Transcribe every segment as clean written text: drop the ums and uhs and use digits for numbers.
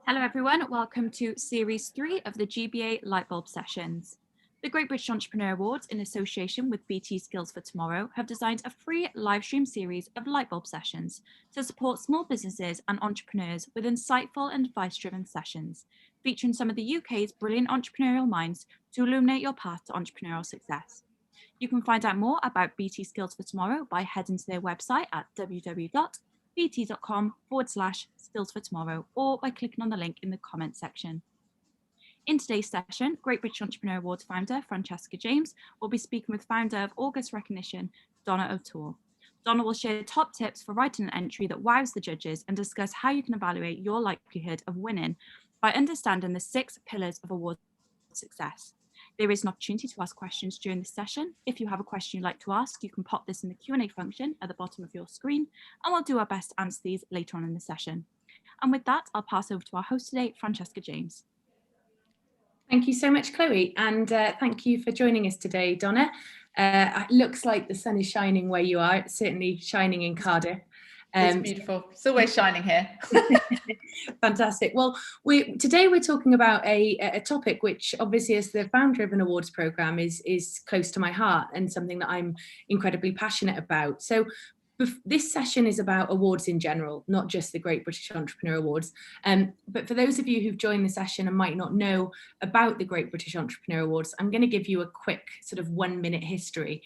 Hello everyone, welcome to Series 3 of the GBA Lightbulb Sessions. The Great British Entrepreneur Awards, in association with BT Skills for Tomorrow, have designed a free live stream series of Lightbulb Sessions to support small businesses and entrepreneurs with insightful and advice-driven sessions, featuring some of the UK's brilliant entrepreneurial minds to illuminate your path to entrepreneurial success. You can find out more about BT Skills for Tomorrow by heading to their website at www.bt.com/skills for tomorrow or by clicking on the link in the comments section. In today's session, Great British Entrepreneur Awards founder Francesca James will be speaking with founder of August Recognition, Donna O'Toole. Donna will share top tips for writing an entry that wows the judges and discuss how you can evaluate your likelihood of winning by understanding the 6 pillars of award success. There is an opportunity to ask questions during this session. If you have a question you'd like to ask, you can pop this in the Q&A function at the bottom of your screen, and we'll do our best to answer these later on in the session. And with that, I'll pass over to our host today, Francesca James. Thank you so much, Chloe, and thank you for joining us today, Donna. It looks like the sun is shining where you are. It's certainly shining in Cardiff. It's beautiful. It's always shining here. Fantastic. Well, today we're talking about a topic which, obviously, as the founder of an awards programme, is close to my heart and something that I'm incredibly passionate about. So this session is about awards in general, not just the Great British Entrepreneur Awards. But for those of you who've joined the session and might not know about the Great British Entrepreneur Awards, I'm going to give you a quick sort of 1-minute history.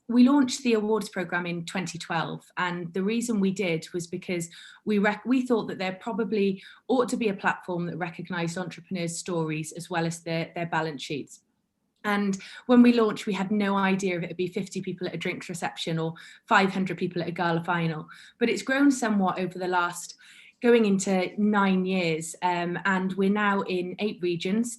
We launched the awards programme in 2012, and the reason we did was because we thought that there probably ought to be a platform that recognised entrepreneurs' stories as well as their balance sheets. And when we launched, we had no idea if it would be 50 people at a drinks reception or 500 people at a gala final. But it's grown somewhat over the last, going into 9 years. And we're now in 8 regions.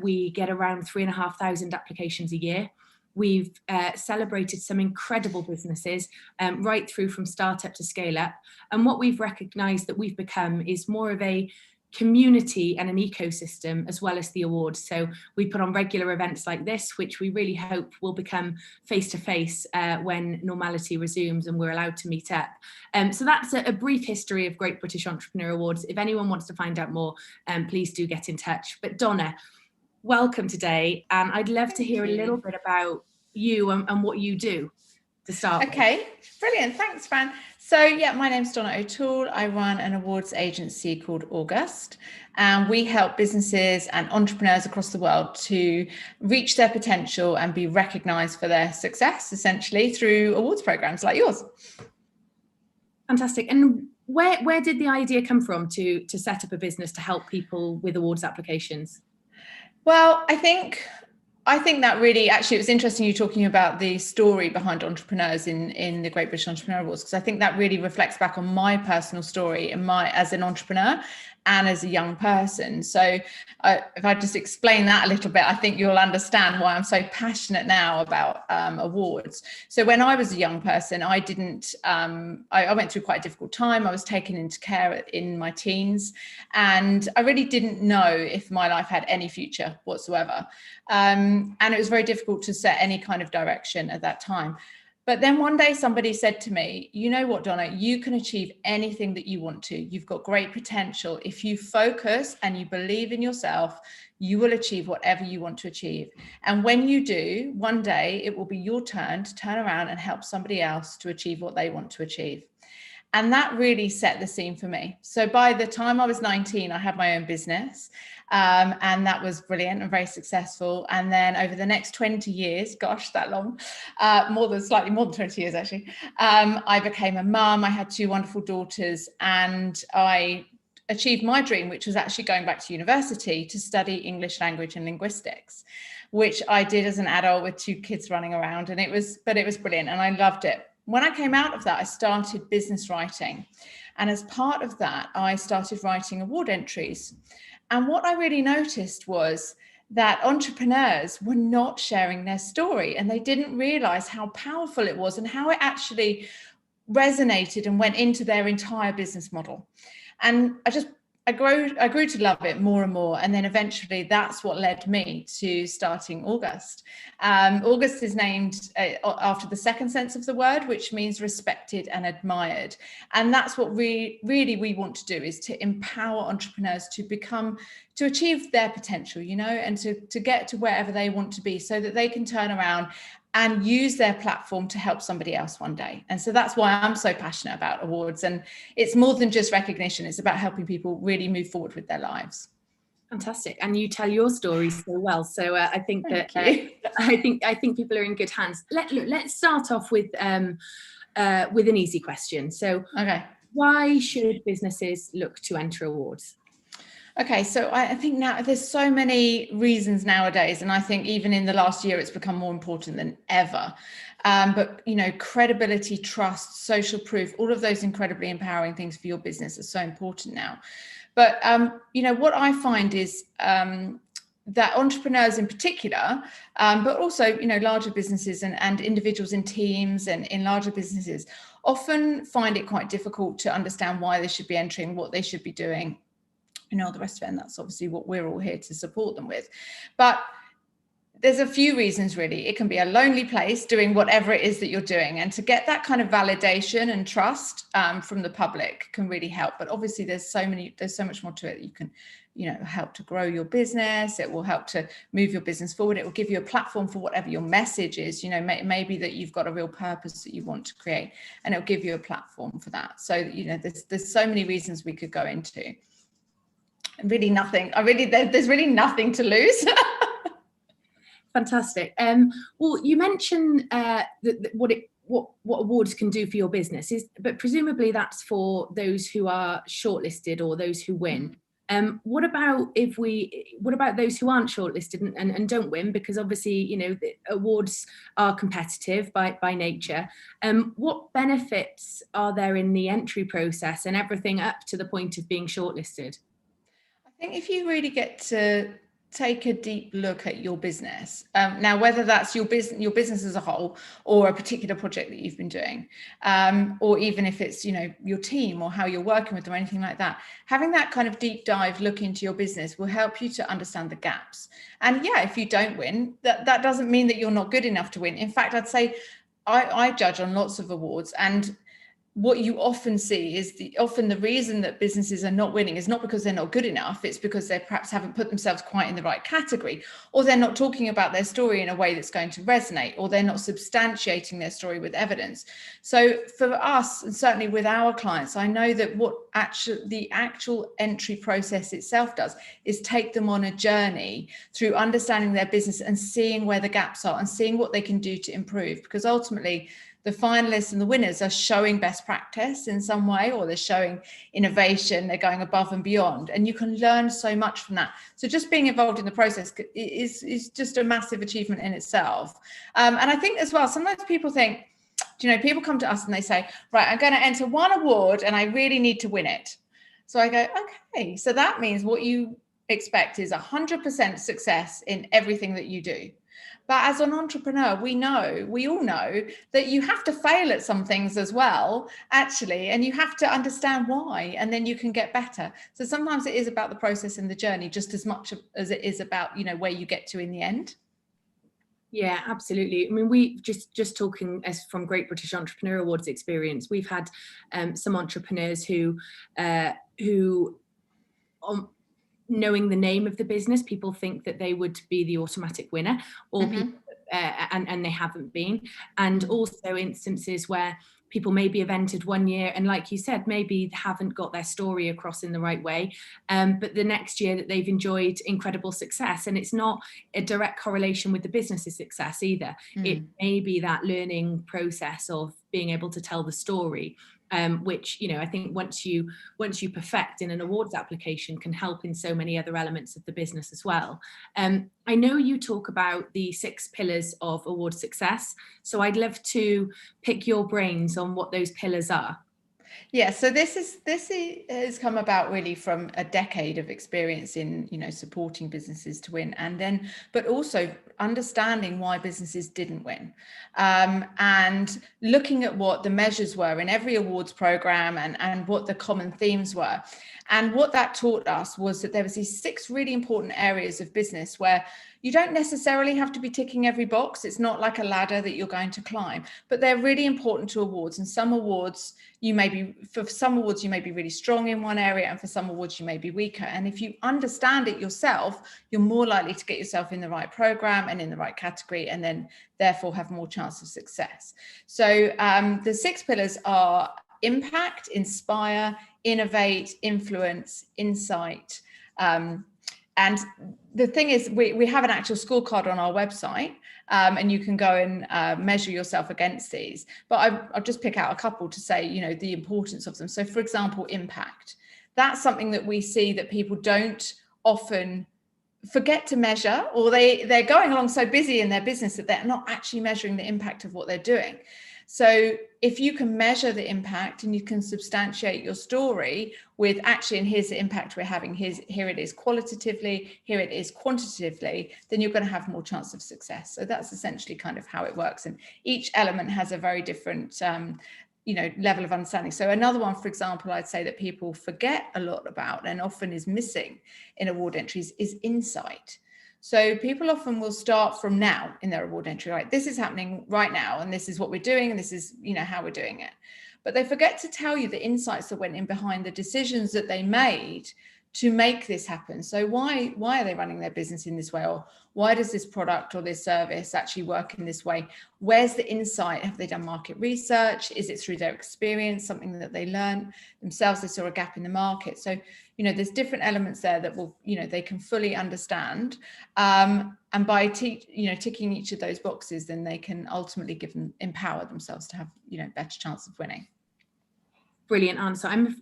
We get around 3,500 applications a year. We've celebrated some incredible businesses right through from startup to scale up. And what we've recognised that we've become is more of a community and an ecosystem as well as the awards. So we put on regular events like this, which we really hope will become face-to-face when normality resumes and we're allowed to meet up. So that's a brief history of Great British Entrepreneur Awards. If anyone wants to find out more, please do get in touch. But Donna, welcome today. And I'd love to hear a little bit about you and what you do to start with. Okay, brilliant. Thanks, Fran. So yeah, my name's Donna O'Toole. I run an awards agency called August, and we help businesses and entrepreneurs across the world to reach their potential and be recognised for their success, essentially through awards programs like yours. Fantastic. And where did the idea come from to set up a business to help people with awards applications? Well, I think that really, actually, it was interesting you talking about the story behind entrepreneurs in the Great British Entrepreneur Awards, because I think that really reflects back on my personal story and as an entrepreneur and as a young person. So if I just explain that a little bit, I think you'll understand why I'm so passionate now about awards. So when I was a young person, I went through quite a difficult time. I was taken into care in my teens, and I really didn't know if my life had any future whatsoever. And it was very difficult to set any kind of direction at that time. But then one day somebody said to me, you know what, Donna, you can achieve anything that you want to. You've got great potential. If you focus and you believe in yourself, you will achieve whatever you want to achieve. And when you do, one day it will be your turn to turn around and help somebody else to achieve what they want to achieve. And that really set the scene for me. So by the time I was 19, I had my own business, and that was brilliant and very successful. And then over the next 20 years, gosh, that long, slightly more than 20 years actually, I became a mum. I had 2 wonderful daughters, and I achieved my dream, which was actually going back to university to study English language and linguistics, which I did as an adult with 2 kids running around, and it was brilliant, and I loved it. When I came out of that, I started business writing. And as part of that, I started writing award entries. And what I really noticed was that entrepreneurs were not sharing their story, and they didn't realize how powerful it was and how it actually resonated and went into their entire business model. And I I grew to love it more and more, and then eventually that's what led me to starting August. August is named after the second sense of the word, which means respected and admired, and that's what we want to do, is to empower entrepreneurs to achieve their potential, you know, and to get to wherever they want to be, so that they can turn around and use their platform to help somebody else one day. And so that's why I'm so passionate about awards. And it's more than just recognition. It's about helping people really move forward with their lives. Fantastic. And you tell your story so well. So I think I think people are in good hands. Let's start off with an easy question. So why should businesses look to enter awards? Okay, so I think now there's so many reasons nowadays, and I think even in the last year it's become more important than ever. But you know, credibility, trust, social proof, all of those incredibly empowering things for your business are so important now. But you know, what I find is that entrepreneurs in particular, but also, you know, larger businesses and individuals in teams and in larger businesses often find it quite difficult to understand why they should be entering, what they should be doing, you know, the rest of it. And that's obviously what we're all here to support them with. But there's a few reasons, really. It can be a lonely place doing whatever it is that you're doing. And to get that kind of validation and trust from the public can really help. But obviously there's so much more to it. You can, you know, help to grow your business. It will help to move your business forward. It will give you a platform for whatever your message is. You know, maybe that you've got a real purpose that you want to create, and it'll give you a platform for that. So, you know, there's so many reasons we could go into. There's really nothing to lose. Fantastic. Well, you mentioned what awards can do for your business, but presumably that's for those who are shortlisted or those who win. What about those who aren't shortlisted and don't win? Because obviously, you know, the awards are competitive by nature. What benefits are there in the entry process and everything up to the point of being shortlisted? I think if you really get to take a deep look at your business, now whether that's your business as a whole or a particular project that you've been doing, or even if it's, you know, your team or how you're working with them or anything like that, having that kind of deep dive look into your business will help you to understand the gaps. And yeah, if you don't win, that doesn't mean that you're not good enough to win. In fact, I'd say I judge on lots of awards, and what you often see is often the reason that businesses are not winning is not because they're not good enough. It's because they perhaps haven't put themselves quite in the right category, or they're not talking about their story in a way that's going to resonate, or they're not substantiating their story with evidence. So for us, and certainly with our clients, I know that what the actual entry process itself does is take them on a journey through understanding their business and seeing where the gaps are and seeing what they can do to improve, because ultimately the finalists and the winners are showing best practice in some way, or they're showing innovation, they're going above and beyond, and you can learn so much from that. So just being involved in the process is just a massive achievement in itself. And I think as well, sometimes people think, you know, people come to us and they say, right, I'm going to enter one award and I really need to win it. So I go, okay, so that means what you expect is 100% success in everything that you do. But as an entrepreneur, we all know that you have to fail at some things as well, actually, and you have to understand why, and then you can get better. So sometimes it is about the process and the journey just as much as it is about, you know, where you get to in the end. Yeah, absolutely. I mean, we just talking as from Great British Entrepreneur Awards experience, we've had some entrepreneurs who knowing the name of the business, people think that they would be the automatic winner, or people, and they haven't been. And also instances where people maybe have entered one year and, like you said, maybe haven't got their story across in the right way, but the next year that they've enjoyed incredible success, and it's not a direct correlation with the business's success either. It may be that learning process of being able to tell the story, which, you know, I think once you perfect in an awards application can help in so many other elements of the business as well. I know you talk about the 6 pillars of award success, so I'd love to pick your brains on what those pillars are. Yeah, so this has come about really from a decade of experience in, supporting businesses to win, and then, but also understanding why businesses didn't win, and looking at what the measures were in every awards program and what the common themes were. And what that taught us was that there was these 6 really important areas of business where you don't necessarily have to be ticking every box. It's not like a ladder that you're going to climb, but they're really important to awards. And some awards, for some awards, you may be really strong in one area, and for some awards, you may be weaker. And if you understand it yourself, you're more likely to get yourself in the right program and in the right category, and then therefore have more chance of success. So the 6 pillars are impact, inspire, innovate, influence, insight. And the thing is, we have an actual scorecard on our website, and you can go and measure yourself against these. But I'll just pick out a couple to say, the importance of them. So, for example, impact. That's something that we see that people don't often forget to measure, or they're going along so busy in their business that they're not actually measuring the impact of what they're doing. So if you can measure the impact and you can substantiate your story with actually, and here's the impact we're having, here it is qualitatively, here it is quantitatively, then you're going to have more chance of success. So that's essentially kind of how it works. And each element has a very different level of understanding. So another one, for example, I'd say that people forget a lot about and often is missing in award entries is insight. So people often will start from now in their award entry, right? This is happening right now, and this is what we're doing, and this is, how we're doing it. But they forget to tell you the insights that went in behind the decisions that they made to make this happen. So why are they running their business in this way? Or why does this product or this service actually work in this way? Where's the insight? Have they done market research? Is it through their experience, something that they learned themselves? They saw a gap in the market. So, there's different elements there that will, they can fully understand. And by ticking each of those boxes, then they can ultimately empower themselves to have, better chance of winning. Brilliant answer.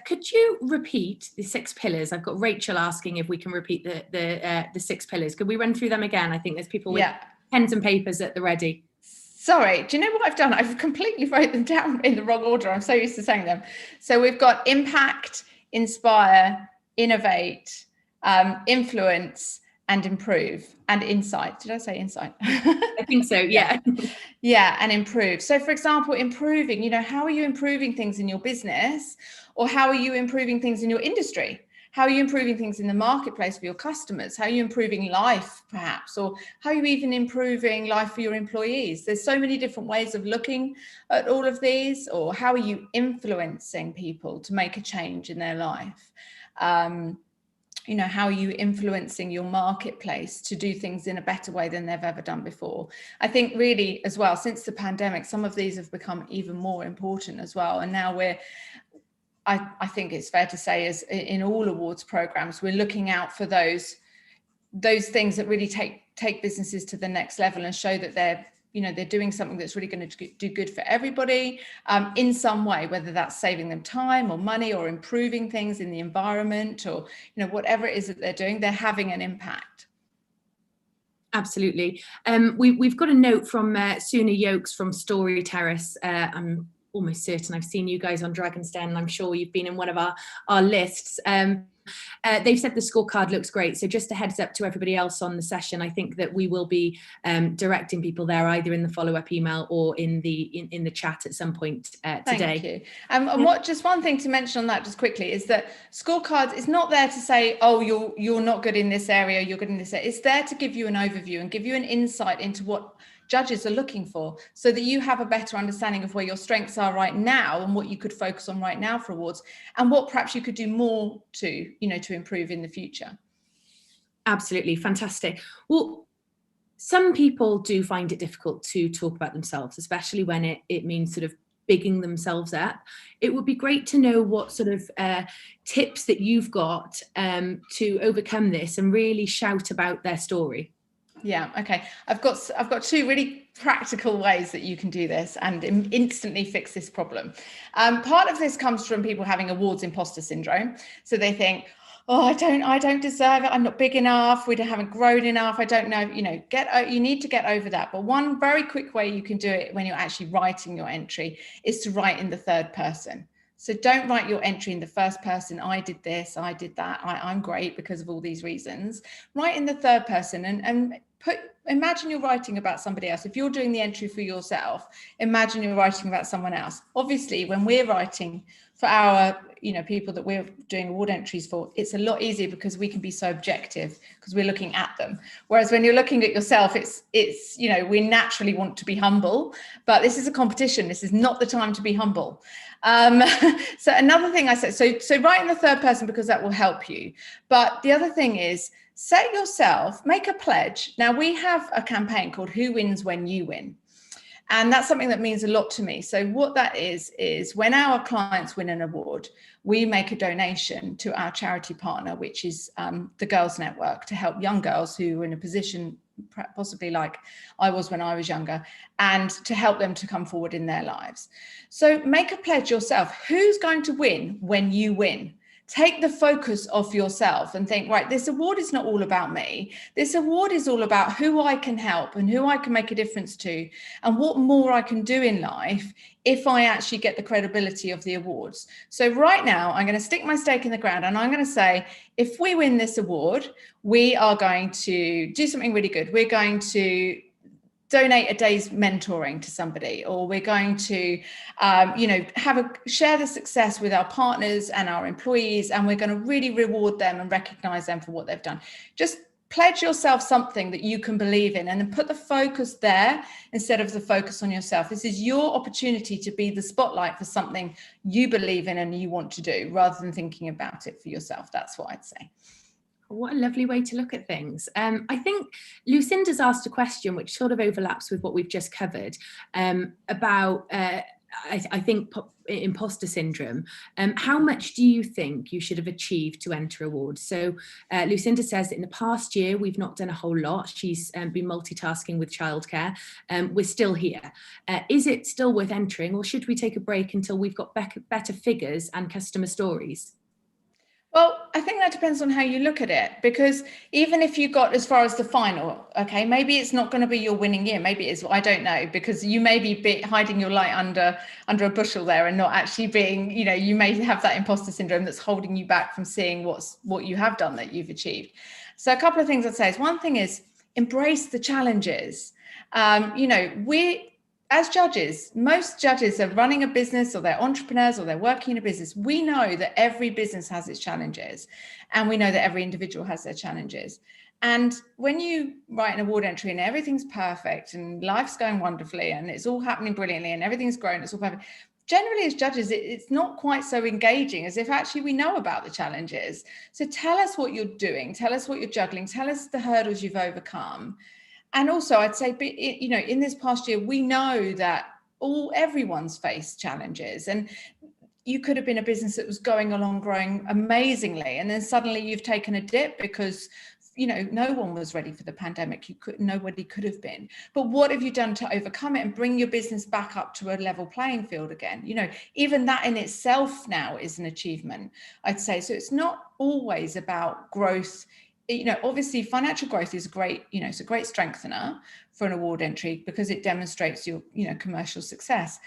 Could you repeat the 6 pillars? I've got Rachel asking if we can repeat the 6 pillars. Could we run through them again? I think there's people with pens and papers at the ready. Sorry, do you know what I've done? I've completely wrote them down in the wrong order. I'm so used to saying them. So we've got impact, inspire, innovate, influence, and improve, and insight. Did I say insight? I think so, yeah. Yeah, and improve. So for example, improving, how are you improving things in your business, or how are you improving things in your industry? How are you improving things in the marketplace for your customers? How are you improving life, perhaps? Or how are you even improving life for your employees? There's so many different ways of looking at all of these. Or how are you influencing people to make a change in their life? How are you influencing your marketplace to do things in a better way than they've ever done before? I think really as well, since the pandemic, some of these have become even more important as well. And now I think it's fair to say, as in all awards programs, we're looking out for those things that really take businesses to the next level and show that they're doing something that's really going to do good for everybody in some way, whether that's saving them time or money or improving things in the environment, or whatever it is that they're doing, they're having an impact. Absolutely. We've got a note from Suna Yokes from Story Terrace. I'm almost certain I've seen you guys on Dragon's Den, and I'm sure you've been in one of our lists. They've said the scorecard looks great. So just a heads up to everybody else on the session, I think that we will be directing people there either in the follow-up email or in the chat at some point today. Thank you. And just one thing to mention on that just quickly is that scorecards is not there to say, oh, you're not good in this area, you're good in this area. It's there to give you an overview and give you an insight into what judges are looking for, so that you have a better understanding of where your strengths are right now and what you could focus on right now for awards, and what perhaps you could do more to improve in the future. Absolutely. Fantastic. Well, some people do find it difficult to talk about themselves, especially when it means sort of bigging themselves up. It would be great to know what sort of tips that you've got to overcome this and really shout about their story. Yeah, okay. I've got 2 really practical ways that you can do this and instantly fix this problem. Part of this comes from people having awards imposter syndrome. So they think, oh, I don't deserve it. I'm not big enough. We haven't grown enough. I don't know. You need to get over that. But one very quick way you can do it when you're actually writing your entry is to write in the third person. So don't write your entry in the first person. I did this, I did that, I'm great because of all these reasons. Write in the third person and imagine you're writing about somebody else. If you're doing the entry for yourself, imagine you're writing about someone else. Obviously, when we're writing for our, people that we're doing award entries for, it's a lot easier because we can be so objective because we're looking at them. Whereas when you're looking at yourself, it's we naturally want to be humble, but this is a competition. This is not the time to be humble. So another thing I said, so write in the third person because that will help you. But the other thing is, set yourself, make a pledge. Now we have a campaign called Who Wins When You Win. And that's something that means a lot to me. So what that is when our clients win an award, we make a donation to our charity partner, which is the Girls Network, to help young girls who are in a position possibly like I was when I was younger, and to help them to come forward in their lives. So make a pledge yourself. Who's going to win when you win? Take the focus off yourself and think, right, this award is not all about me. This award is all about who I can help and who I can make a difference to, and what more I can do in life if I actually get the credibility of the awards. So right now, I'm going to stick my stake in the ground and I'm going to say, if we win this award, we are going to do something really good. We're going to donate a day's mentoring to somebody, or we're going to, share the success with our partners and our employees, and we're going to really reward them and recognize them for what they've done. Just pledge yourself something that you can believe in, and then put the focus there instead of the focus on yourself. This is your opportunity to be the spotlight for something you believe in and you want to do, rather than thinking about it for yourself. That's what I'd say. What a lovely way to look at things. I think Lucinda's asked a question which sort of overlaps with what we've just covered about, I think, imposter syndrome. How much do you think you should have achieved to enter awards? So Lucinda says that in the past year, we've not done a whole lot. She's been multitasking with childcare. We're still here. Is it still worth entering, or should we take a break until we've got better figures and customer stories? Well, I think that depends on how you look at it, because even if you got as far as the final, okay, maybe it's not going to be your winning year. Maybe it is, I don't know, because you may be hiding your light under a bushel there and not actually being, you may have that imposter syndrome that's holding you back from seeing what you have done that you've achieved. So a couple of things I'd say is, one thing is embrace the challenges. As judges, most judges are running a business, or they're entrepreneurs, or they're working in a business. We know that every business has its challenges, and we know that every individual has their challenges. And when you write an award entry and everything's perfect and life's going wonderfully and it's all happening brilliantly and everything's grown, it's all perfect, generally as judges, it's not quite so engaging as if actually we know about the challenges. So tell us what you're doing, tell us what you're juggling, tell us the hurdles you've overcome. And also, I'd say, in this past year, we know that everyone's faced challenges, and you could have been a business that was going along, growing amazingly, and then suddenly you've taken a dip because, no one was ready for the pandemic. Nobody could have been. But what have you done to overcome it and bring your business back up to a level playing field again? Even that in itself now is an achievement, I'd say. So it's not always about growth. Obviously financial growth is great, it's a great strengthener for an award entry because it demonstrates your, commercial success.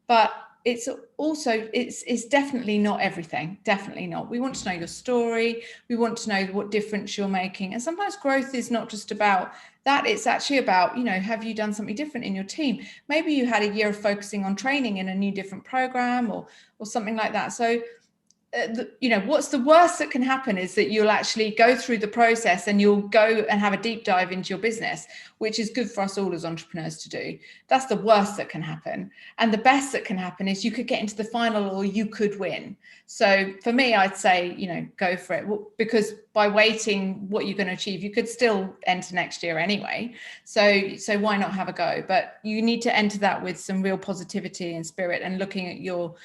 But it's also, it's definitely not everything, definitely not. We want to know your story. We want to know what difference you're making. And sometimes growth is not just about that. It's actually about, have you done something different in your team? Maybe you had a year of focusing on training in a new different program or something like that. So what's the worst that can happen is that you'll actually go through the process and you'll go and have a deep dive into your business, which is good for us all as entrepreneurs to do. That's the worst that can happen. And the best that can happen is you could get into the final, or you could win. So for me, I'd say, go for it, because by waiting what you're going to achieve, you could still enter next year anyway. So why not have a go? But you need to enter that with some real positivity and spirit, and looking at your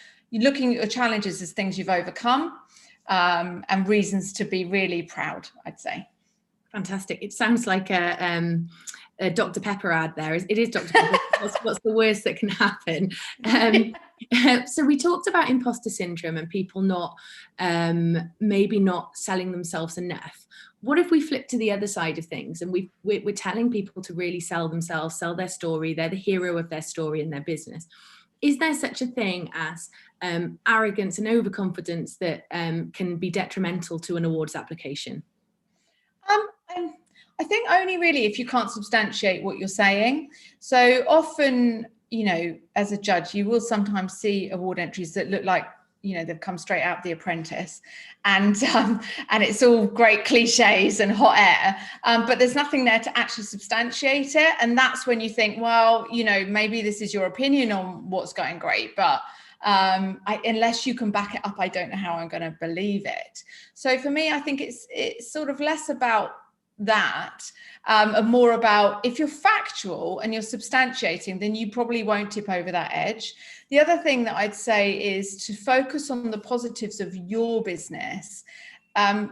challenges as things you've overcome, and reasons to be really proud, I'd say. Fantastic. It sounds like a Dr. Pepper ad there. It is Dr. Pepper. What's the worst that can happen? So we talked about imposter syndrome and people maybe not selling themselves enough. What if we flip to the other side of things, and we're telling people to really sell themselves, sell their story, they're the hero of their story in their business. is there such a thing as arrogance and overconfidence that can be detrimental to an awards application? I think only really if you can't substantiate what you're saying. So often, you know, as a judge, you will sometimes see award entries that look like, you know, they've come straight out The Apprentice, and it's all great cliches and hot air, but there's nothing there to actually substantiate it. And that's when you think, well, you know, maybe this is your opinion on what's going great, but unless you can back it up, I don't know how I'm going to believe it. So for me, I think it's sort of less about that and more about, if you're factual and you're substantiating, then you probably won't tip over that edge. The other thing that I'd say is to focus on the positives of your business.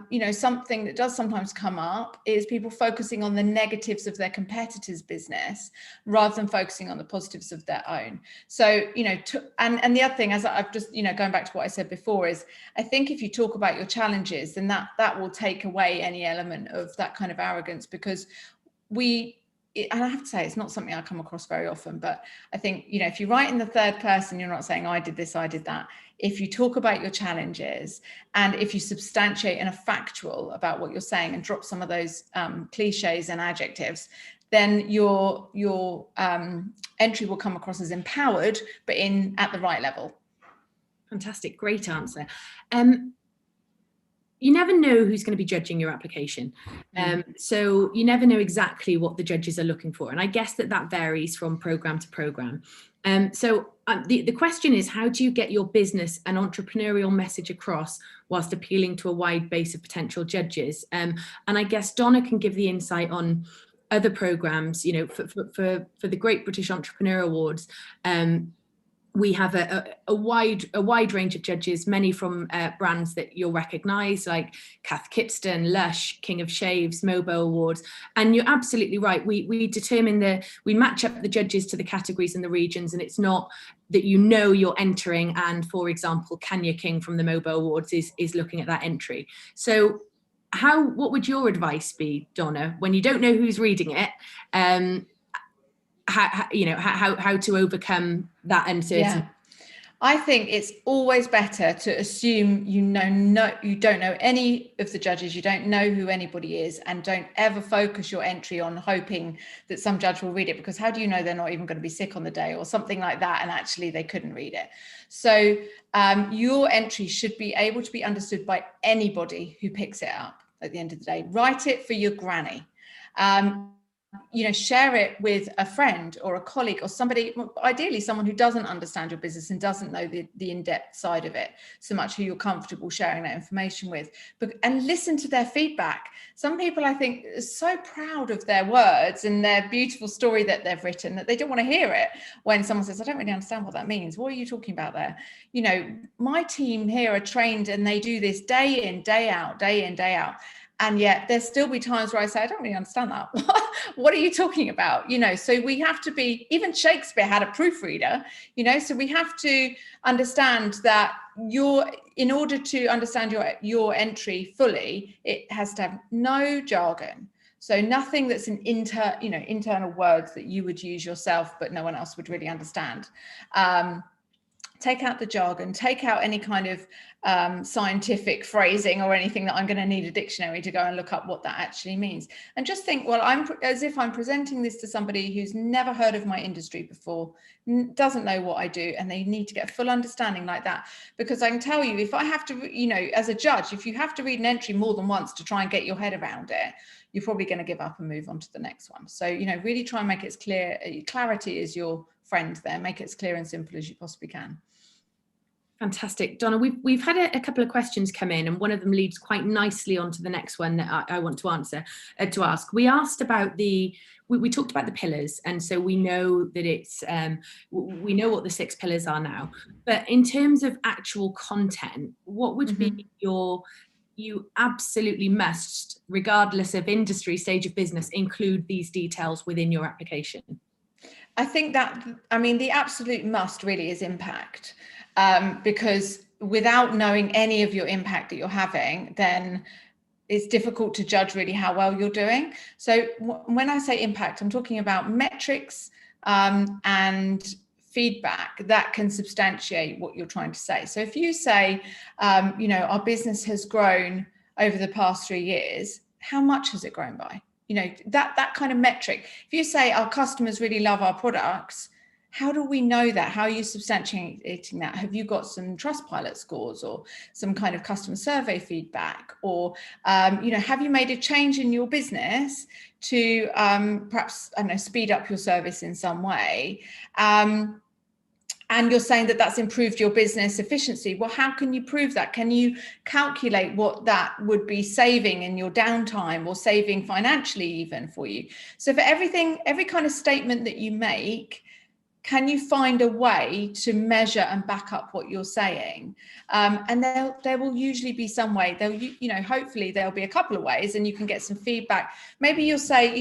You know, something that does sometimes come up is people focusing on the negatives of their competitors' business rather than focusing on the positives of their own. So, you know, and the other thing, as I've just, you know, going back to what I said before, is I think if you talk about your challenges, then that will take away any element of that kind of arrogance, because and I have to say, it's not something I come across very often, but I think, you know, if you write in the third person, you're not saying I did this, I did that. If you talk about your challenges, and if you substantiate and are factual about what you're saying and drop some of those cliches and adjectives, then your entry will come across as empowered, but at the right level. Fantastic, great answer. You never know who's going to be judging your application. So you never know exactly what the judges are looking for. And I guess that varies from program to program. So the question is, how do you get your business and entrepreneurial message across whilst appealing to a wide base of potential judges? And I guess Donna can give the insight on other programs, you know, for the Great British Entrepreneur Awards. We have a wide range of judges, many from brands that you'll recognise, like Cath Kidston, Lush, King of Shaves, Mobo Awards. And you're absolutely right. We determine we match up the judges to the categories and the regions, and it's not that, you know, you're entering and, for example, Kenya King from the Mobo Awards is looking at that entry. So what would your advice be, Donna, when you don't know who's reading it? How to overcome that uncertainty? Yeah. I think it's always better to assume you don't know any of the judges, you don't know who anybody is, and don't ever focus your entry on hoping that some judge will read it, because how do you know they're not even going to be sick on the day or something like that, and actually they couldn't read it? So your entry should be able to be understood by anybody who picks it up at the end of the day. Write it for your granny. You know, share it with a friend or a colleague or somebody, ideally someone who doesn't understand your business and doesn't know the in-depth side of it so much, who you're comfortable sharing that information with, and listen to their feedback. Some people, I think, are so proud of their words and their beautiful story that they've written that they don't want to hear it when someone says, I don't really understand what that means. What are you talking about there? You know, my team here are trained and they do this day in, day out. And yet there'll still be times where I say, I don't really understand that. What are you talking about? You know, so we have to be, even Shakespeare had a proofreader, you know, so we have to understand that in order to understand your entry fully, it has to have no jargon. So nothing that's an internal words that you would use yourself, but no one else would really understand. Take out the jargon, take out any kind of scientific phrasing or anything that I'm going to need a dictionary to go and look up what that actually means. And just think, well, as if I'm presenting this to somebody who's never heard of my industry before, doesn't know what I do, and they need to get a full understanding like that. Because I can tell you, if I have to, you know, as a judge, if you have to read an entry more than once to try and get your head around it, you're probably going to give up and move on to the next one. So, you know, really try and make it clear. Clarity is your friend there. Make it as clear and simple as you possibly can. Fantastic. Donna, we've had a couple of questions come in, and one of them leads quite nicely onto the next one that I want to ask. We asked about we talked about the pillars, and so we know that it's we know what the 6 pillars are now, but in terms of actual content, what would be you absolutely must, regardless of industry, stage of business, include these details within your application? I think that, I mean, the absolute must really is impact. Because without knowing any of your impact that you're having, then it's difficult to judge really how well you're doing. So when I say impact, I'm talking about metrics and feedback that can substantiate what you're trying to say. So if you say, our business has grown over the past 3 years, how much has it grown by? That kind of metric. If you say our customers really love our products, how do we know that? How are you substantiating that? Have you got some Trustpilot scores or some kind of customer survey feedback? Or, have you made a change in your business to perhaps, speed up your service in some way? And you're saying that that's improved your business efficiency. Well, how can you prove that? Can you calculate what that would be saving in your downtime or saving financially even for you? So for everything, every kind of statement that you make, can you find a way to measure and back up what you're saying? And there will usually be some way. Hopefully there'll be a couple of ways, and you can get some feedback. Maybe you'll say,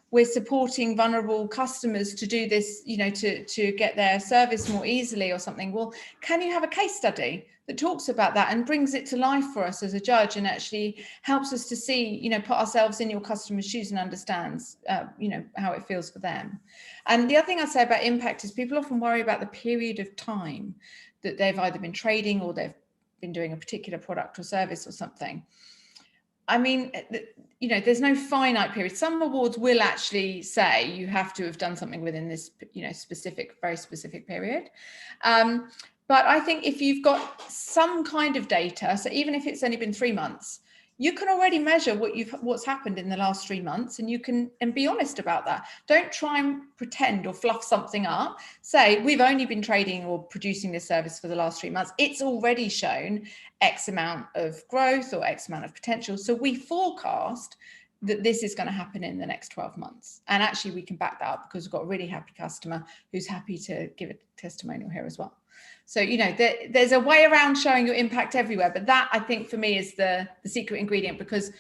we're supporting vulnerable customers to do this, to get their service more easily or something. Well, can you have a case study that talks about that and brings it to life for us as a judge, and actually helps us to see, put ourselves in your customer's shoes and understands, how it feels for them. And the other thing I say about impact is people often worry about the period of time that they've either been trading or they've been doing a particular product or service or something. I mean, there's no finite period. Some awards will actually say you have to have done something within this, very specific period. But I think if you've got some kind of data, so even if it's only been 3 months, you can already measure what's happened in the last 3 months, and be honest about that. Don't try and pretend or fluff something up. Say, we've only been trading or producing this service for the last 3 months. It's already shown X amount of growth or X amount of potential. So we forecast that this is going to happen in the next 12 months. And actually we can back that up because we've got a really happy customer who's happy to give a testimonial here as well. So, there's a way around showing your impact everywhere. But that, I think, for me is the secret ingredient, because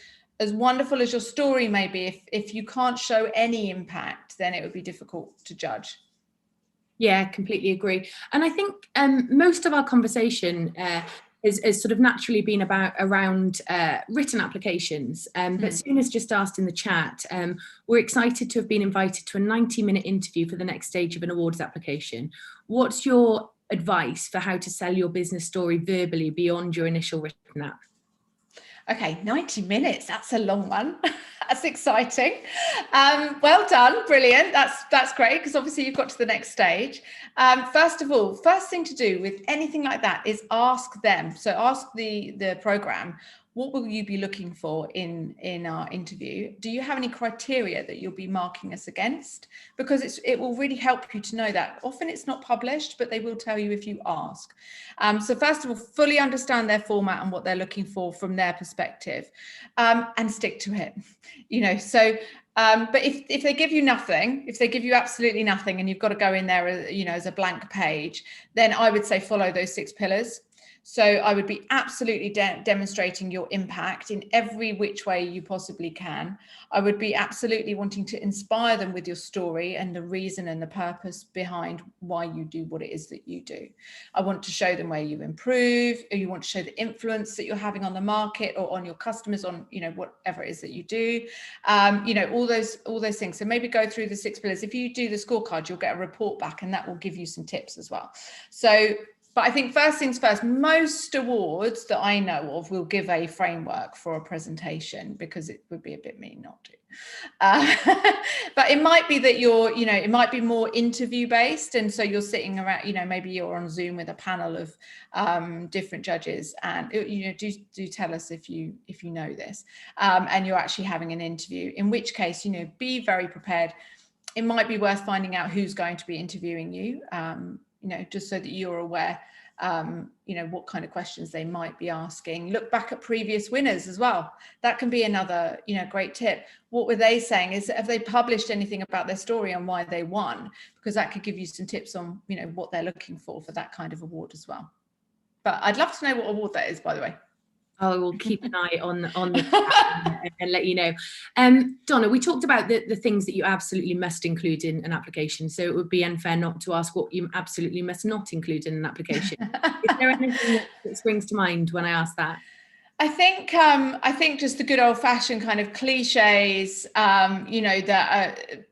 as wonderful as your story may be, if you can't show any impact, then it would be difficult to judge. Yeah, completely agree. And I think most of our conversation has sort of naturally been around written applications. But Suna's just asked in the chat, we're excited to have been invited to a 90-minute interview for the next stage of an awards application. What's your advice for how to sell your business story verbally beyond your initial written app? Okay, 90 minutes, that's a long one. That's exciting. Well done, brilliant. That's great, because obviously you've got to the next stage. First of all, first thing to do with anything like that is ask them. So ask the program, what will you be looking for in our interview? Do you have any criteria that you'll be marking us against? Because it will really help you to know that. Often it's not published, but they will tell you if you ask. So first of all, fully understand their format and what they're looking for from their perspective, and stick to it. But if they give you nothing, if they give you absolutely nothing and you've got to go in there, as a blank page, then I would say follow those 6 pillars. So I would be absolutely demonstrating your impact in every which way you possibly can. I would be absolutely wanting to inspire them with your story and the reason and the purpose behind why you do what it is that you do. I want to show them where you improve, or you want to show the influence that you're having on the market or on your customers, on, whatever it is that you do, all those things. So maybe go through the 6 pillars. If you do the scorecard, you'll get a report back, and that will give you some tips as well. But I think first things first, most awards that I know of will give a framework for a presentation, because it would be a bit mean not to. But it might be that it might be more interview based. And so you're sitting around, maybe you're on Zoom with a panel of different judges, and, do tell us if you know this, and you're actually having an interview, in which case, be very prepared. It might be worth finding out who's going to be interviewing you, just so that you're aware, what kind of questions they might be asking. Look back at previous winners as well. That can be another, great tip. What were they saying? Have they published anything about their story and why they won? Because that could give you some tips on, what they're looking for that kind of award as well. But I'd love to know what award that is, by the way. I will keep an eye on the and let you know. Donna, we talked about the things that you absolutely must include in an application. So it would be unfair not to ask what you absolutely must not include in an application. Is there anything that springs to mind when I ask that? I think just the good old fashioned kind of cliches, that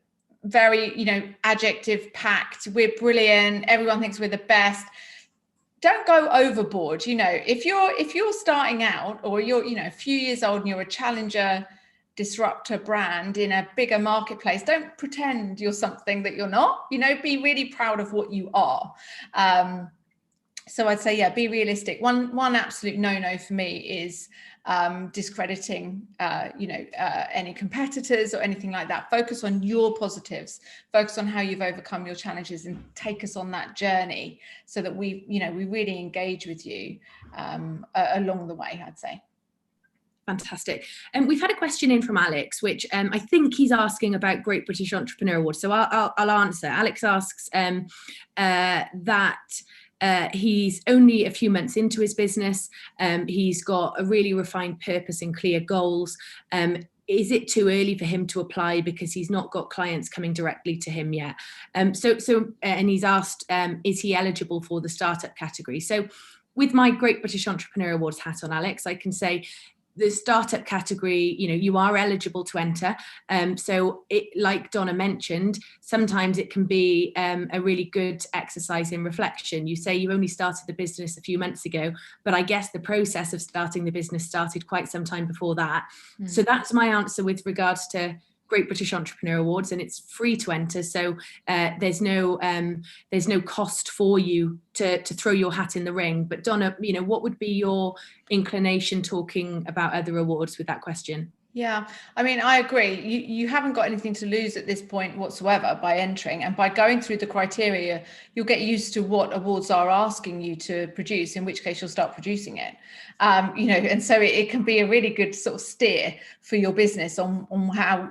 very, adjective packed. We're brilliant. Everyone thinks we're the best. Don't go overboard. If you're starting out, or you're, a few years old and you're a challenger disruptor brand in a bigger marketplace, don't pretend you're something that you're not. Be really proud of what you are. So I'd say, be realistic. One absolute no for me is discrediting any competitors or anything like that. Focus on your positives, focus on how you've overcome your challenges, and take us on that journey so that we really engage with you along the way, I'd say. Fantastic. And we've had a question in from Alex, which I think he's asking about Great British Entrepreneur Awards. So I'll answer. Alex asks that he's only a few months into his business. He's got a really refined purpose and clear goals. Is it too early for him to apply because he's not got clients coming directly to him yet? And he's asked, is he eligible for the startup category? So with my Great British Entrepreneur Awards hat on, Alex, I can say the startup category, you are eligible to enter. So like Donna mentioned, sometimes it can be a really good exercise in reflection. You say you only started the business a few months ago, but I guess the process of starting the business started quite some time before that. Mm. So that's my answer with regards to Great British Entrepreneur Awards, and it's free to enter. So there's no cost for you to throw your hat in the ring. But Donna, what would be your inclination talking about other awards with that question? Yeah, I mean, I agree. You haven't got anything to lose at this point whatsoever by entering, and by going through the criteria, you'll get used to what awards are asking you to produce, in which case you'll start producing it. And so it can be a really good sort of steer for your business on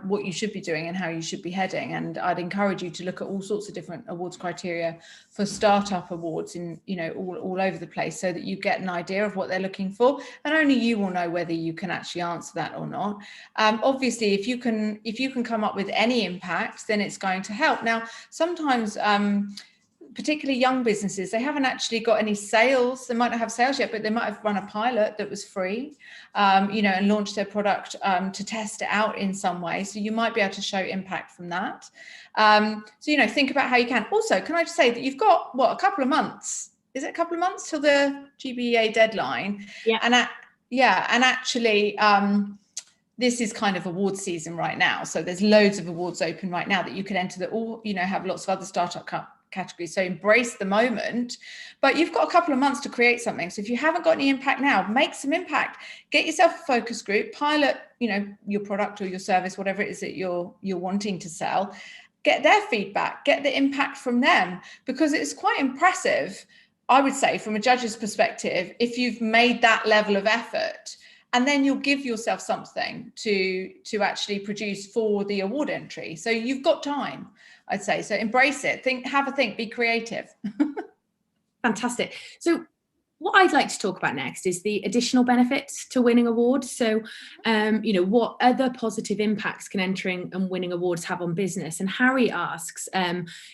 what you should be doing and how you should be heading. And I'd encourage you to look at all sorts of different awards criteria for startup awards in, all over the place, so that you get an idea of what they're looking for, and only you will know whether you can actually answer that or not. Obviously, if you can come up with any impact, then it's going to help. Now, sometimes, particularly young businesses, they haven't actually got any sales. They might not have sales yet, but they might have run a pilot that was free, and launched their product to test it out in some way. So you might be able to show impact from that. So, think about how you can. Also, can I just say that you've got, a couple of months? Is it a couple of months till the GBA deadline? Yeah. And actually, this is kind of award season right now. So there's loads of awards open right now that you could enter that all, have lots of other startup categories. So embrace the moment, but you've got a couple of months to create something. So if you haven't got any impact now, make some impact. Get yourself a focus group, pilot, your product or your service, whatever it is that you're wanting to sell. Get their feedback, get the impact from them, because it's quite impressive, I would say, from a judge's perspective, if you've made that level of effort. And then you'll give yourself something to actually produce for the award entry. So you've got time, I'd say. So embrace it. Have a think, be creative. Fantastic. So what I'd like to talk about next is the additional benefits to winning awards. So, what other positive impacts can entering and winning awards have on business? And Harry asks,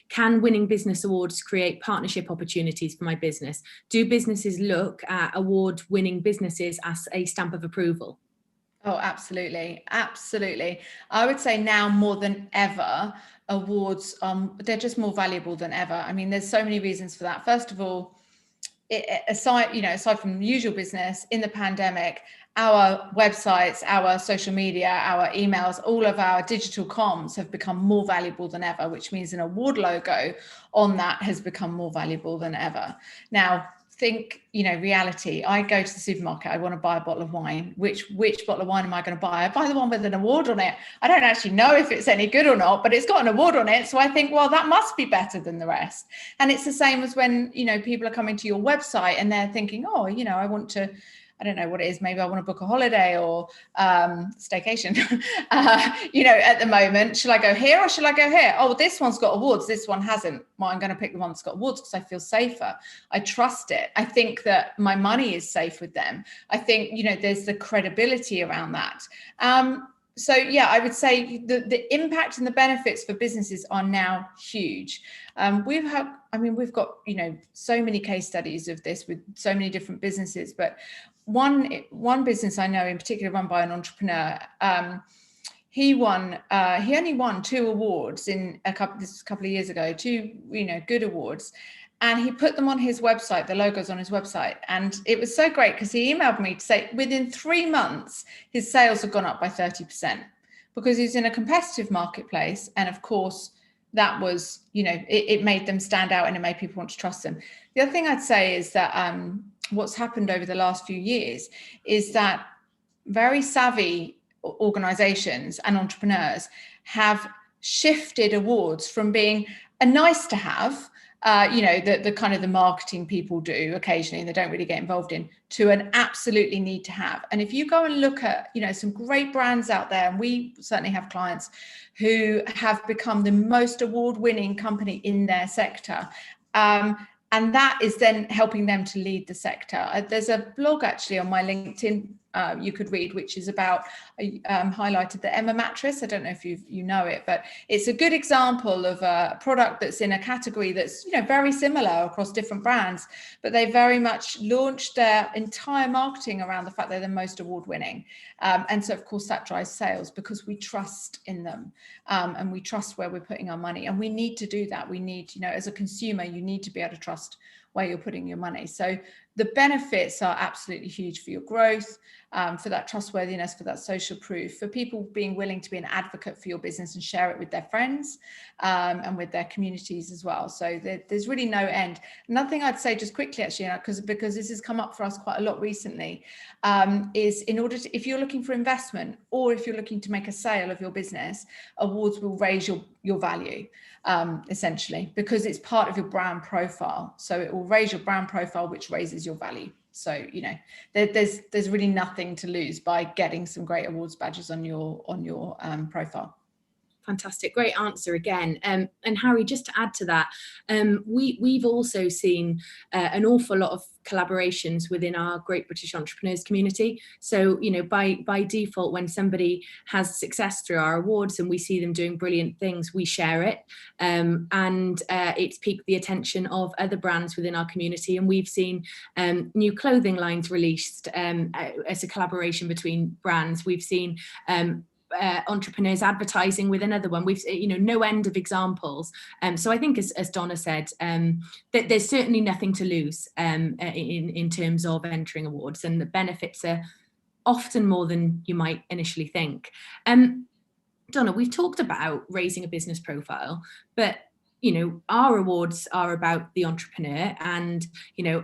can winning business awards create partnership opportunities for my business? Do businesses look at award-winning businesses as a stamp of approval? Oh, absolutely. Absolutely. I would say now more than ever, awards, they're just more valuable than ever. I mean, there's so many reasons for that. First of all, aside from the usual business, in the pandemic, our websites, our social media, our emails, all of our digital comms have become more valuable than ever, which means an award logo on that has become more valuable than ever. Now, think, reality. I go to the supermarket, I want to buy a bottle of wine. Which bottle of wine am I going to buy? I buy the one with an award on it. I don't actually know if it's any good or not, but it's got an award on it. So I think, well, that must be better than the rest. And it's the same as when, people are coming to your website and they're thinking, oh, I want to, I don't know what it is. Maybe I want to book a holiday or staycation, at the moment. Shall I go here or shall I go here? Oh, this one's got awards. This one hasn't. Well, I'm going to pick the one that's got awards because I feel safer. I trust it. I think that my money is safe with them. I think, there's the credibility around that. So yeah, I would say the impact and the benefits for businesses are now huge. We've got, so many case studies of this with so many different businesses, but one business I know in particular run by an entrepreneur, he only won 2 awards this was a couple of years ago, 2, good awards. And he put them on his website, the logos on his website. And it was so great because he emailed me to say within 3 months, his sales have gone up by 30% because he's in a competitive marketplace. And of course, that was, it made them stand out and it made people want to trust them. The other thing I'd say is that what's happened over the last few years is that very savvy organizations and entrepreneurs have shifted awards from being a nice to have, the kind of the marketing people do occasionally and they don't really get involved in, to an absolutely need to have. And if you go and look at, some great brands out there, and we certainly have clients who have become the most award-winning company in their sector, and that is then helping them to lead the sector. There's a blog actually on my LinkedIn you could read, which is about highlighted the Emma mattress. I don't know if you know it, but it's a good example of a product that's in a category that's very similar across different brands, but they very much launched their entire marketing around the fact they're the most award-winning, and so of course that drives sales because we trust in them, and we trust where we're putting our money, and we need to do that. We need, as a consumer, you need to be able to trust where you're putting your money. So the benefits are absolutely huge for your growth, for that trustworthiness, for that social proof, for people being willing to be an advocate for your business and share it with their friends, and with their communities as well. So there's really no end. Another thing I'd say just quickly, actually, because this has come up for us quite a lot recently, is if you're looking for investment or if you're looking to make a sale of your business, awards will raise your value, essentially, because it's part of your brand profile. So it will raise your brand profile, which raises your value. So, there's really nothing to lose by getting some great awards badges on your profile. Fantastic, great answer again. And Harry, just to add to that, we've also seen an awful lot of collaborations within our Great British Entrepreneurs community. So, by default, when somebody has success through our awards and we see them doing brilliant things, we share it. And it's piqued the attention of other brands within our community. And we've seen new clothing lines released as a collaboration between brands. We've seen entrepreneurs advertising with another one. We've no end of examples. So I think, as Donna said, that there's certainly nothing to lose in terms of entering awards, and the benefits are often more than you might initially think. Donna, we've talked about raising a business profile, but our awards are about the entrepreneur, and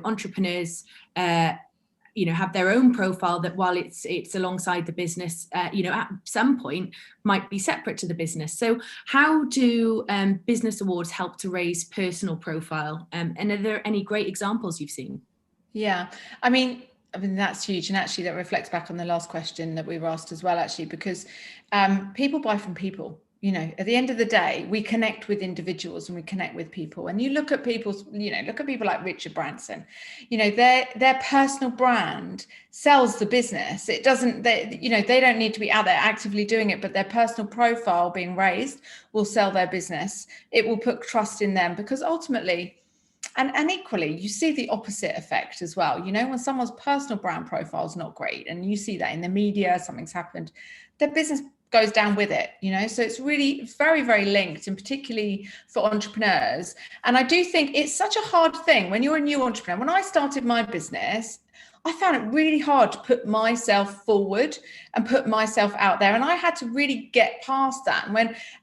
entrepreneurs have their own profile that, while it's alongside the business, at some point might be separate to the business. So how do business awards help to raise personal profile? And are there any great examples you've seen? Yeah, I mean, that's huge. And actually that reflects back on the last question that we were asked as well, actually, because people buy from people. At the end of the day, we connect with individuals and we connect with people. And you look at people like Richard Branson, their personal brand sells the business. It doesn't, they don't need to be out there actively doing it, but their personal profile being raised will sell their business. It will put trust in them, because ultimately, and equally, you see the opposite effect as well. When someone's personal brand profile is not great, and you see that in the media, something's happened, their business goes down with it, so it's really very, very linked, and particularly for entrepreneurs. And I do think it's such a hard thing when you're a new entrepreneur. When I started my business, I found it really hard to put myself forward and put myself out there, and I had to really get past that.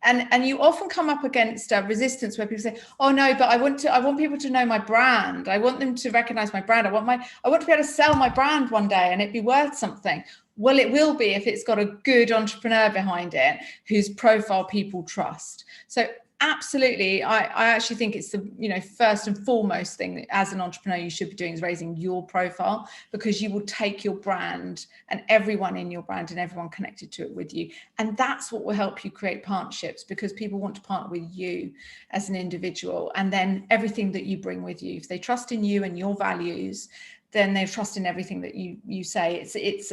And you often come up against resistance where people say, "Oh no, but I want people to know my brand. I want them to recognize my brand. I want to be able to sell my brand one day and it be worth something." Well, it will be if it's got a good entrepreneur behind it whose profile people trust. So absolutely, I actually think it's the first and foremost thing as an entrepreneur you should be doing is raising your profile, because you will take your brand and everyone in your brand and everyone connected to it with you. And that's what will help you create partnerships, because people want to partner with you as an individual, and then everything that you bring with you. If they trust in you and your values, then they trust in everything that you say. It's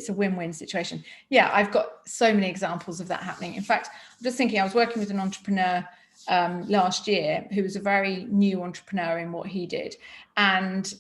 a win-win situation. Yeah, I've got so many examples of that happening. In fact, I'm just thinking, I was working with an entrepreneur last year who was a very new entrepreneur in what he did, and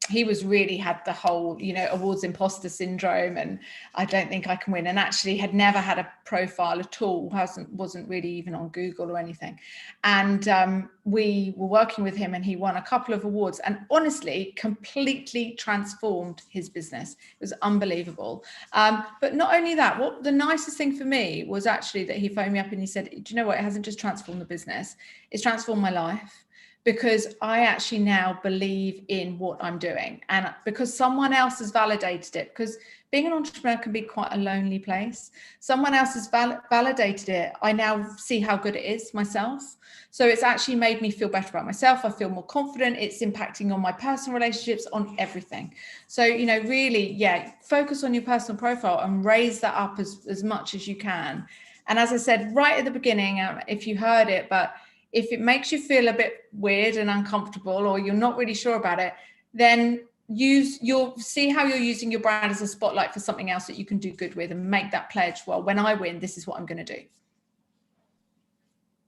he was really had the whole, you know, awards imposter syndrome, and I don't think I can win, and actually had never had a profile at all, wasn't really even on Google or anything. And we were working with him, and he won a couple of awards, and honestly completely transformed his business. It was unbelievable. But not only that, what the nicest thing for me was actually that he phoned me up and he said, do you know what, it hasn't just transformed the business, it's transformed my life, because I actually now believe in what I'm doing, and because someone else has validated it, because being an entrepreneur can be quite a lonely place. Someone else has validated it. I now see how good it is myself. So it's actually made me feel better about myself. I feel more confident. It's impacting on my personal relationships, on everything. So, you know, really, yeah, focus on your personal profile and raise that up as much as you can. And as I said right at the beginning, if you heard it, but if it makes you feel a bit weird and uncomfortable, or you're not really sure about it, then you'll see how you're using your brand as a spotlight for something else that you can do good with, and make that pledge. Well, when I win, this is what I'm going to do.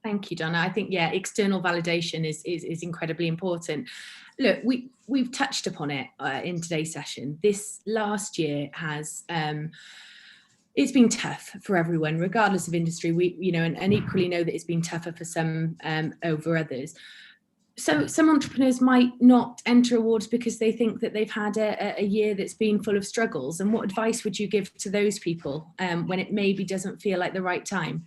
Thank you, Donna. I think, yeah, external validation is incredibly important. Look, we've touched upon it in today's session. This last year has it's been tough for everyone, regardless of industry. We, you know, and equally know that it's been tougher for some over others. So some entrepreneurs might not enter awards because they think that they've had a year that's been full of struggles. And what advice would you give to those people when it maybe doesn't feel like the right time?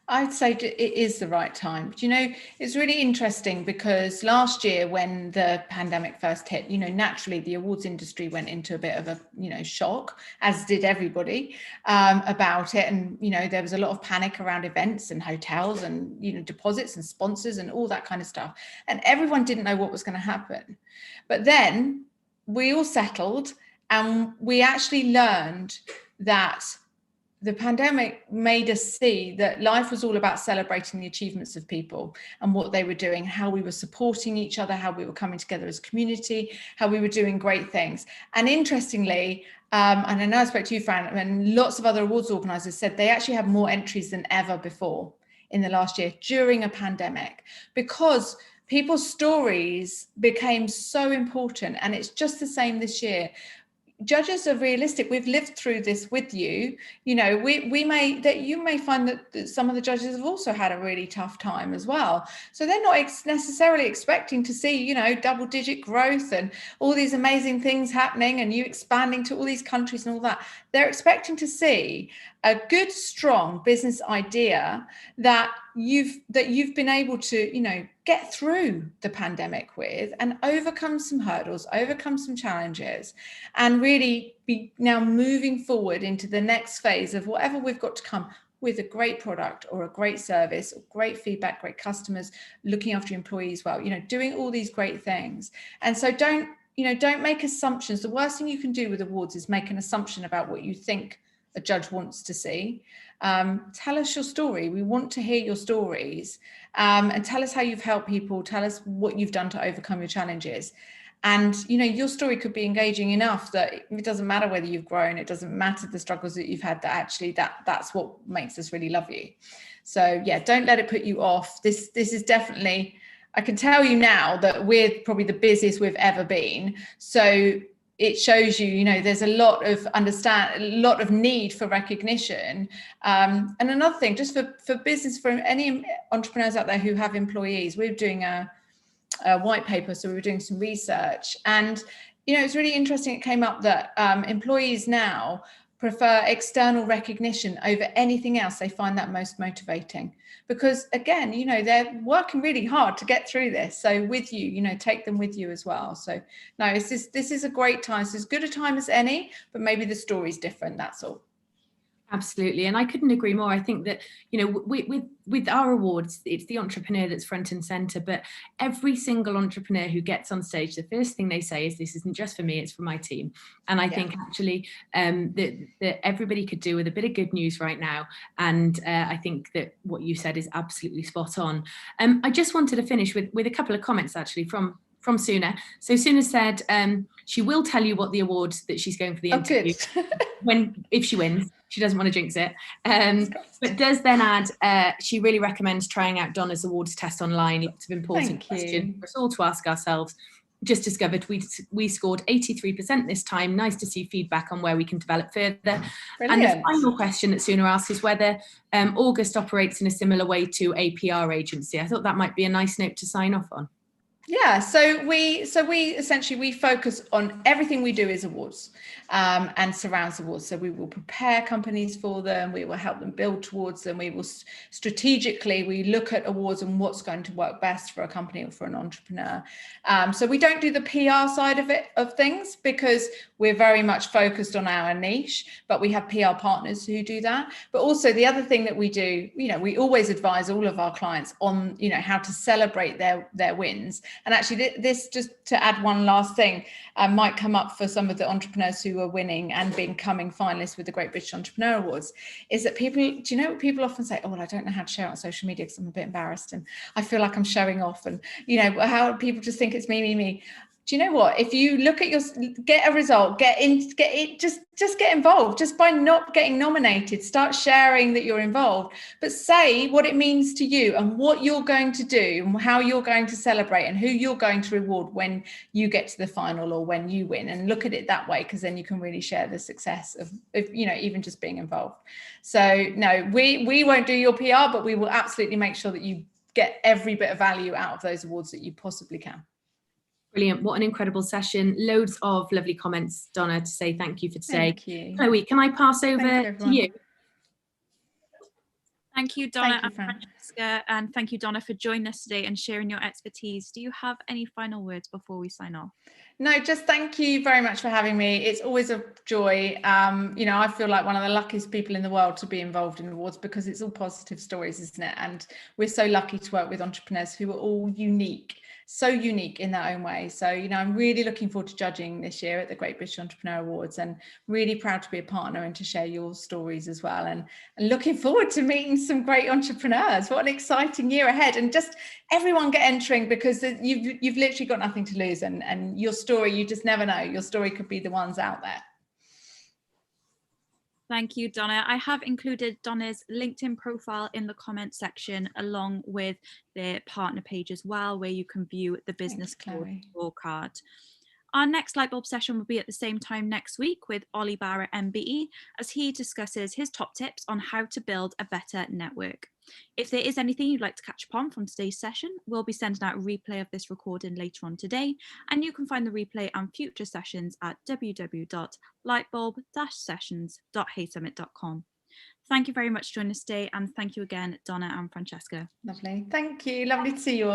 I'd say it is the right time. But, you know, it's really interesting because last year when the pandemic first hit, you know, naturally the awards industry went into a bit of a, you know, shock, as did everybody about it. And, you know, there was a lot of panic around events and hotels and, you know, deposits and sponsors and all that kind of stuff. And everyone didn't know what was going to happen. But then we all settled, and we actually learned that the pandemic made us see that life was all about celebrating the achievements of people and what they were doing, how we were supporting each other, how we were coming together as a community, how we were doing great things. And interestingly, and I know I spoke to you, Fran, and lots of other awards organisers said they actually have more entries than ever before in the last year during a pandemic, because people's stories became so important. And it's just the same this year. Judges are realistic. We've lived through this with you. You know, you may find that some of the judges have also had a really tough time as well. So they're not necessarily expecting to see, you know, double-digit growth and all these amazing things happening and you expanding to all these countries and all that. They're expecting to see a good, strong business idea that you've been able to, you know, get through the pandemic with, and overcome some hurdles, overcome some challenges, and really be now moving forward into the next phase of whatever we've got to come with a great product or a great service, or great feedback, great customers, looking after your employees well, you know, doing all these great things. And so don't make assumptions. The worst thing you can do with awards is make an assumption about what you think a judge wants to see. Tell us your story. We want to hear your stories, and tell us how you've helped people. Tell us what you've done to overcome your challenges. And, you know, your story could be engaging enough that it doesn't matter whether you've grown, it doesn't matter the struggles that you've had, that actually that's what makes us really love you. So yeah, don't let it put you off. This is definitely, I can tell you now that we're probably the busiest we've ever been. So it shows you, you know, there's a lot of need for recognition. And another thing, just for business, for any entrepreneurs out there who have employees, we're doing a white paper, so we were doing some research, and, you know, it's really interesting. It came up that employees now prefer external recognition over anything else. They find that most motivating because, again, you know, they're working really hard to get through this. So with you, you know, take them with you as well. So no, this is a great time. It's as good a time as any, but maybe the story's different. That's all. Absolutely. And I couldn't agree more. I think that, you know, with our awards, it's the entrepreneur that's front and center, but every single entrepreneur who gets on stage, the first thing they say is, this isn't just for me, it's for my team. And I think actually that everybody could do with a bit of good news right now. And I think that what you said is absolutely spot on. I just wanted to finish with a couple of comments actually from Suna. So Suna said she will tell you what the award that she's going for the interview if she wins. She doesn't want to jinx it, but does then add she really recommends trying out Donna's awards test online. Lots of important questions for us all to ask ourselves. just discovered we scored 83% this time. Nice to see feedback on where we can develop further. Brilliant. And the final question that Suna asked is whether August operates in a similar way to a PR agency. I thought that might be a nice note to sign off on. Yeah, so we essentially we focus on everything we do is awards and surrounds awards. So we will prepare companies for them, we will help them build towards them, we will strategically we look at awards and what's going to work best for a company or for an entrepreneur. So we don't do the PR side of things because we're very much focused on our niche, but we have PR partners who do that. But also the other thing that we do, we always advise all of our clients on how to celebrate their wins. And actually this, just to add one last thing, might come up for some of the entrepreneurs who are winning and becoming finalists with the Great British Entrepreneur Awards, is that people often say, oh, well, I don't know how to share it on social media because I'm a bit embarrassed and I feel like I'm showing off, and how people just think it's me. Do you know what? If you look at get a result, just get involved. Just by not getting nominated, start sharing that you're involved, but say what it means to you and what you're going to do and how you're going to celebrate and who you're going to reward when you get to the final or when you win, and look at it that way, because then you can really share the success of even just being involved. So no, we won't do your PR, but we will absolutely make sure that you get every bit of value out of those awards that you possibly can. Brilliant. What an incredible session. Loads of lovely comments, Donna, to say thank you for today. Thank you. Chloe, can I pass over to you? Thank you, Donna and Francesca, and thank you, Donna, for joining us today and sharing your expertise. Do you have any final words before we sign off? No, just thank you very much for having me. It's always a joy. I feel like one of the luckiest people in the world to be involved in awards, because it's all positive stories, isn't it? And we're so lucky to work with entrepreneurs who are all unique, so unique in their own way. So, I'm really looking forward to judging this year at the Great British Entrepreneur Awards, and really proud to be a partner and to share your stories as well. And looking forward to meeting some great entrepreneurs. What an exciting year ahead. And just everyone get entering, because you've literally got nothing to lose, and your story, you just never know. Your story could be the ones out there. Thank you, Donna. I have included Donna's LinkedIn profile in the comment section, along with their partner page as well, where you can view the business scorecard. Our next Lightbulb session will be at the same time next week with Ollie Barrett, MBE, as he discusses his top tips on how to build a better network. If there is anything you'd like to catch up on from today's session, we'll be sending out a replay of this recording later on today, and you can find the replay and future sessions at www.lightbulb-sessions.haysummit.com. Thank you very much for joining us today, and thank you again, Donna and Francesca. Lovely. Thank you. Lovely to see you all.